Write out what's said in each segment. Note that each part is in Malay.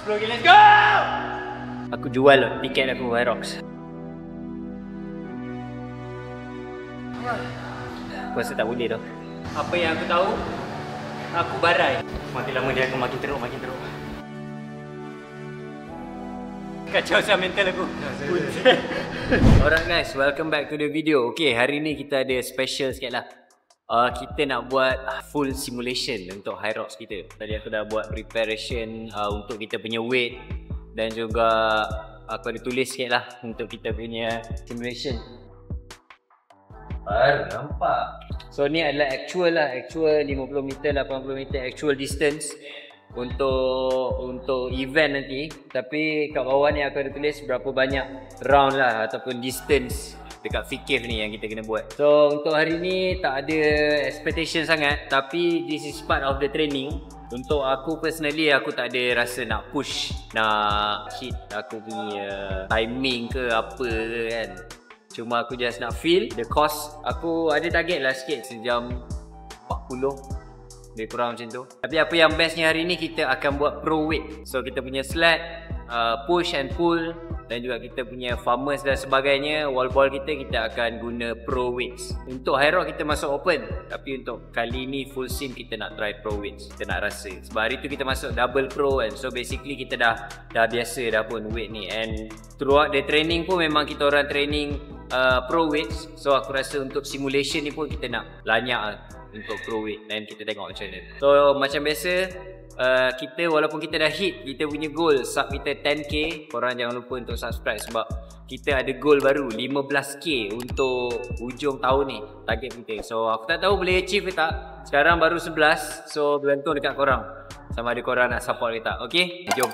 10 let's go! Aku jual tiket aku Hyrox. Aku rasa tak boleh tau. Apa yang aku tahu, aku barai. Makin lama dia akan makin teruk. Kacau saya mental aku. Alright guys, welcome back to the video. Okay, hari ni kita ada special sikit lah. Kita nak buat full simulation untuk Hyrox kita. Tadi aku dah buat preparation untuk kita punya weight. Dan juga aku ada tulis sikit lah untuk kita punya simulation. Nampak. So ni adalah actual 50 meter, 80 meter actual distance untuk event nanti. Tapi kat bawah ni aku ada tulis berapa banyak round lah ataupun distance dekat fikir ni yang kita kena buat. So untuk hari ni tak ada expectation sangat, tapi this is part of the training. Untuk aku personally, aku tak ada rasa nak push, nak hit aku punya timing ke apa ke kan. Cuma aku just nak feel the cost. Aku ada target lah sikit, sejam 40, lebih kurang macam tu. Tapi apa yang bestnya hari ni, kita akan buat pro weight. So kita punya sled, push and pull, dan juga kita punya farmers dan sebagainya. Wall ball kita akan guna pro weights. Untuk Hyrox kita masuk open, tapi untuk kali ni full sim kita nak try pro weights. Kita nak rasa, sebab hari tu kita masuk double pro kan. So basically kita dah biasa dah pun weight ni. And throughout the training pun memang kita orang training pro weights. So aku rasa untuk simulation ni pun kita nak lanyak untuk pro weight, dan kita tengok macam mana. So macam biasa, kita walaupun kita dah hit kita punya goal sub kita 10k, korang jangan lupa untuk subscribe sebab kita ada goal baru 15k untuk hujung tahun ni, target kita. So aku tak tahu boleh achieve ke tak. Sekarang baru 11, so bergantung dekat korang sama ada korang nak support ke tak. Okay, jom.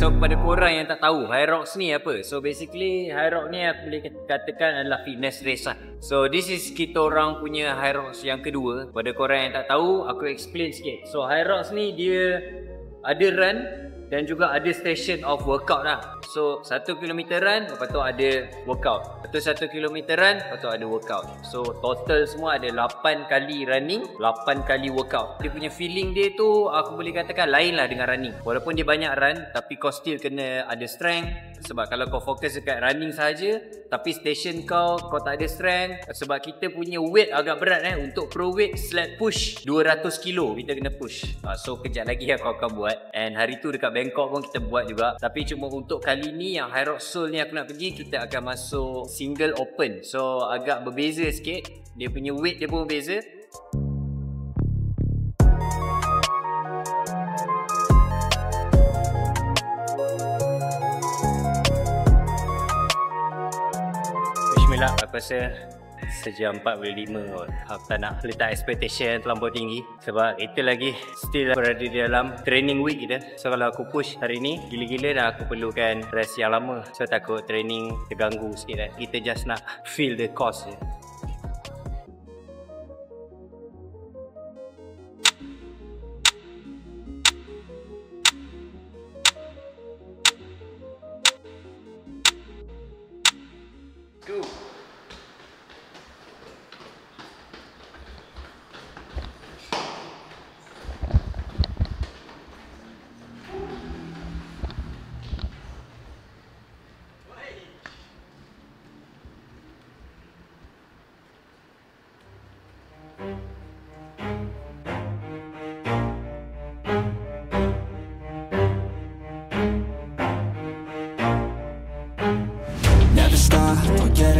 Kepada korang yang tak tahu Hyrox ni apa, so basically Hyrox ni aku boleh katakan adalah fitness race lah. So this is kita orang punya Hyrox yang kedua. Pada korang yang tak tahu, aku explain sikit. So Hyrox ni dia ada run dan juga ada station of workout lah. So 1 km run, lepas tu ada workout. Lepas tu 1 km run, lepas tu ada workout. So total semua ada 8 kali running, 8 kali workout. Dia punya feeling dia tu aku boleh katakan lain lah dengan running. Walaupun dia banyak run, tapi kau still kena ada strength. Sebab kalau kau fokus dekat running saja, tapi station kau tak ada strength. Sebab kita punya weight agak berat untuk pro weight sled push 200 kilo kita kena push. So kejap lagi aku akan buat. And hari tu dekat Bangkok pun kita buat juga. Tapi cuma untuk kali ni yang Hyrox Seoul ni aku nak pergi, kita akan masuk single open. So agak berbeza sikit. Dia punya weight dia pun berbeza. Bismillah, aku rasa sejam 45 kot. Aku tak nak letak expectation terlampau tinggi sebab itu lagi still berada di dalam training week kita. So kalau aku push hari ni gila-gila dah, aku perlukan rest yang lama. So takut training terganggu sikit kan. Kita just nak feel the cost je. Go.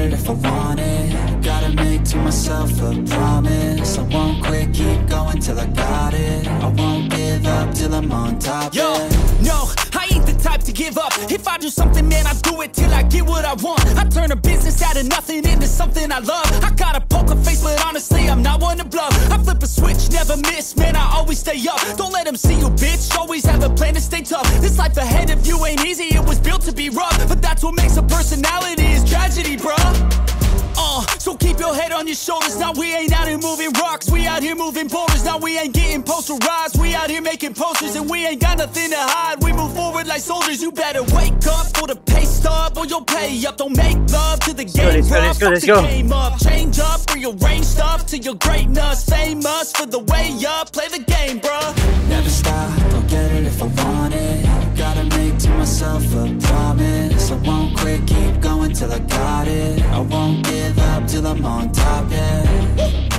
If I want it, gotta make to myself a promise. I won't quit, keep going till I got it. I won't give up till I'm on top. Yo, no, I ain't the type to give up. If I do something, man, I do it till I get what I want. I turn a business out of nothing into something I love. I got a poker face, but honestly, I'm not one to bluff. I flip a switch, never never miss, man, I always stay up. Don't let them see you, bitch, always have a plan to stay tough. This life ahead of you ain't easy, it was built to be rough. But that's what makes a personality, is tragedy, bruh. So keep your head on your shoulders. Now we ain't out here moving rocks, we out here moving boulders. Now we ain't getting posterized, we out here making posters. And we ain't got nothing to hide, we move forward like soldiers. You better wake up for the pay stub or you'll pay up. Don't make love to the game, let's go. Game up. Change up, rearrange stuff to your greatness. Famous for the way up, play the game, bruh. Never stop, I'll get it if I want it. Gotta make to myself a promise. I won't quit, keep going till I got it. I won't give up till I'm on top, yeah.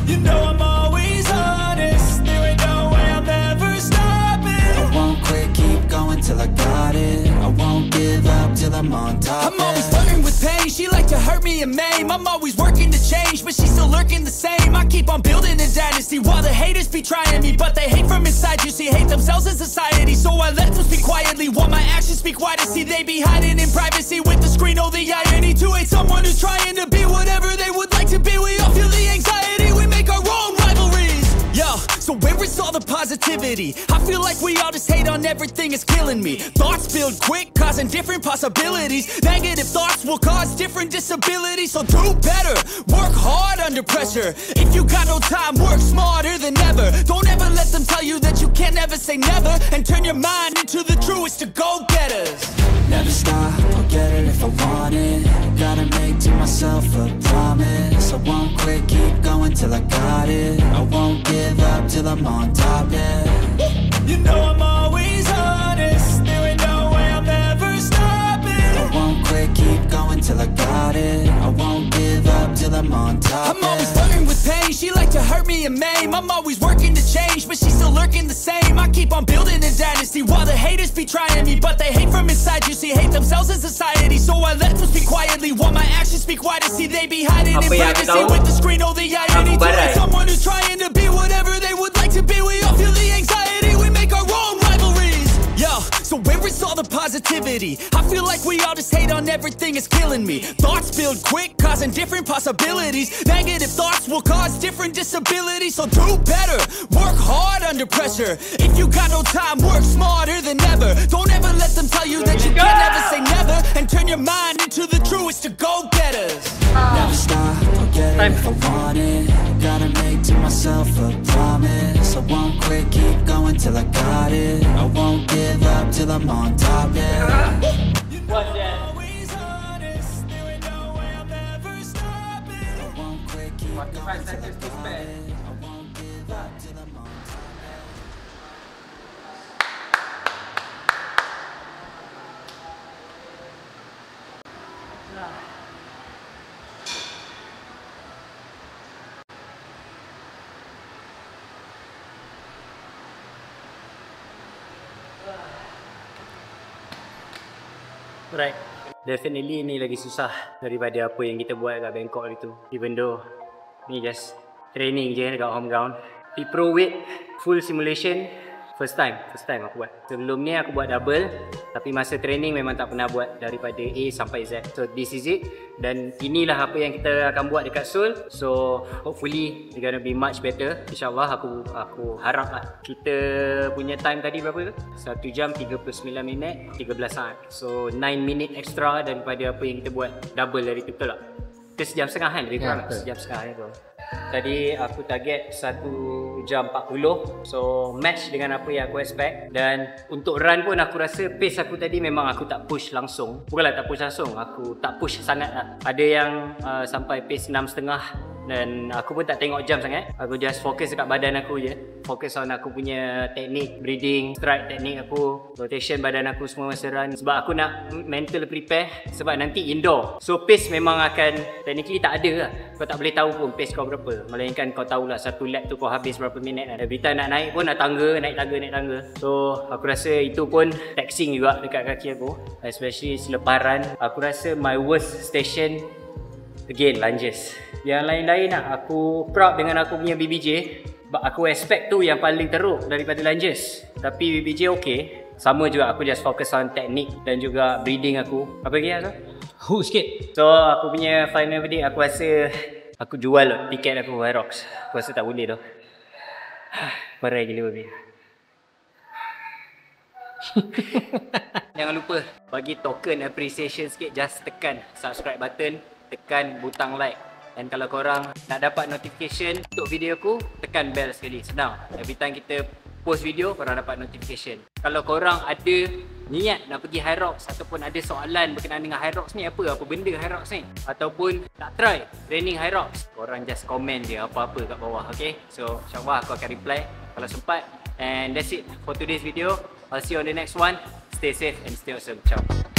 You know I'm always honest, there ain't no way I'm ever stopping. I won't quit, keep going till I got it. I won't give up till I'm on top, I'm always flirting with pain, she like to hurt me and maim. I'm always working to change, but she's still lurking the same. I keep on building a dynasty while the haters be trying me. But they hate from inside, you see, hate themselves in society. So I let them speak quietly while my actions speak wider. See, they be hiding in privacy with the screen. Oh, the irony to hate someone who's trying to be whatever they would like to be. We all feel the anxiety, we make our own rivalries. Yo, so where is all the positivity? I feel like we all just hate on everything, it's killing me. Thoughts build quick, causing different possibilities. Negative thoughts will cause different disabilities. So do better, work hard under pressure. If you got no time, work smarter than ever. Don't ever let them tell you that you can't ever say never. And turn your mind into the truest to go-getters. Never stop, I'll get it if I want it. Gotta make to myself a promise. I won't quit, keep going till I got it. I won't give up till I'm on top, yeah. You know I'm always honest, there ain't no way I'm ever stopping. I won't quit, keep going till I got it. I won't give up till I'm on top, I'm always flirting with pain, she like to hurt me and maim. I'm always working to change, but she's still lurking the same. I keep on building a dynasty while the haters be trying me. But they hate from inside, you see, hate themselves in society. So I let them speak quietly while my actions speak wider. See, they be hiding in privacy with the screen. Oh, the irony to hate someone who's trying to be whatever they would like to be. We all feel the anxiety, we make our own rivalries. Yo, so where is all the positivity? I feel like we all just hate on everything, it's killing me. Thoughts build quick, causing different possibilities. Negative thoughts will cause different disabilities. So do better, work hard under pressure. If you got no time, work smarter than ever. Don't ever let them tell you that you can never say never. And turn your mind into the truest to go-getters. Never stop, I'll get it if I want it. Gotta make to myself a promise. I won't quit, keep going till I got it. I won't give up till I'm on top, yeah. What's that? Always honest, there ain't no way I'm ever stopping. I won't quit, keep going till I got it. I won't give up till I'm on top. Right. Definitely ni lagi susah daripada apa yang kita buat kat Bangkok itu. Even though ni just training je dekat home ground. Di pro weight full simulation first time aku buat. Sebelum ni aku buat double, tapi masa training memang tak pernah buat daripada A sampai Z. So this is it. Dan inilah apa yang kita akan buat dekat Seoul. So hopefully it's gonna be much better. InsyaAllah aku harap lah. Kita punya time tadi berapa tu? 1 jam 39 minit 13 saat. So 9 minit extra daripada apa yang kita buat double dari tu, betul tak? Kita sejam setengah kan? Lebih kurang sejam setengah tu. Tadi aku target 1 jam 40. So match dengan apa yang aku expect. Dan untuk run pun aku rasa pace aku tadi memang aku tak push langsung. Bukanlah tak push langsung, aku tak push sangat lah. Ada yang sampai pace 6.5. Dan aku pun tak tengok jam sangat. Aku just fokus dekat badan aku je. Fokus on aku punya teknik breathing, strike teknik aku, rotation badan aku semua masa run. Sebab aku nak mental prepare. Sebab nanti indoor, so pace memang akan technically tak ada lah. Kau tak boleh tahu pun pace kau berapa. Melainkan kau tahulah satu lap tu kau habis berapa minit lah. Every time nak naik pun nak naik tangga. So aku rasa itu pun taxing juga dekat kaki aku. Especially selepas run. Aku rasa my worst station again lunges. Yang lain-lain lah, aku proud dengan aku punya BBJ. Aku expect tu yang paling teruk daripada lunges. Tapi BBJ okay. Sama juga, aku just focus on teknik dan juga breathing aku. Apa lagi Azhar? Hook sikit. So aku punya final verdict, aku rasa aku jual tiket aku Hyrox. Aku rasa tak boleh tu. Merai gila babi. Jangan lupa bagi token appreciation sikit. Just tekan subscribe button, tekan butang like. Dan kalau korang nak dapat notification untuk video aku, tekan bell sekali. Senang. Every time kita post video, korang dapat notification. Kalau korang ada niat nak pergi Hyrox ataupun ada soalan berkenaan dengan Hyrox ni, apa benda Hyrox ni, ataupun nak try training Hyrox, korang just komen je apa-apa kat bawah. Okay, so insyaAllah aku akan reply kalau sempat. And that's it for today's video. I'll see you on the next one. Stay safe and stay awesome. Ciao.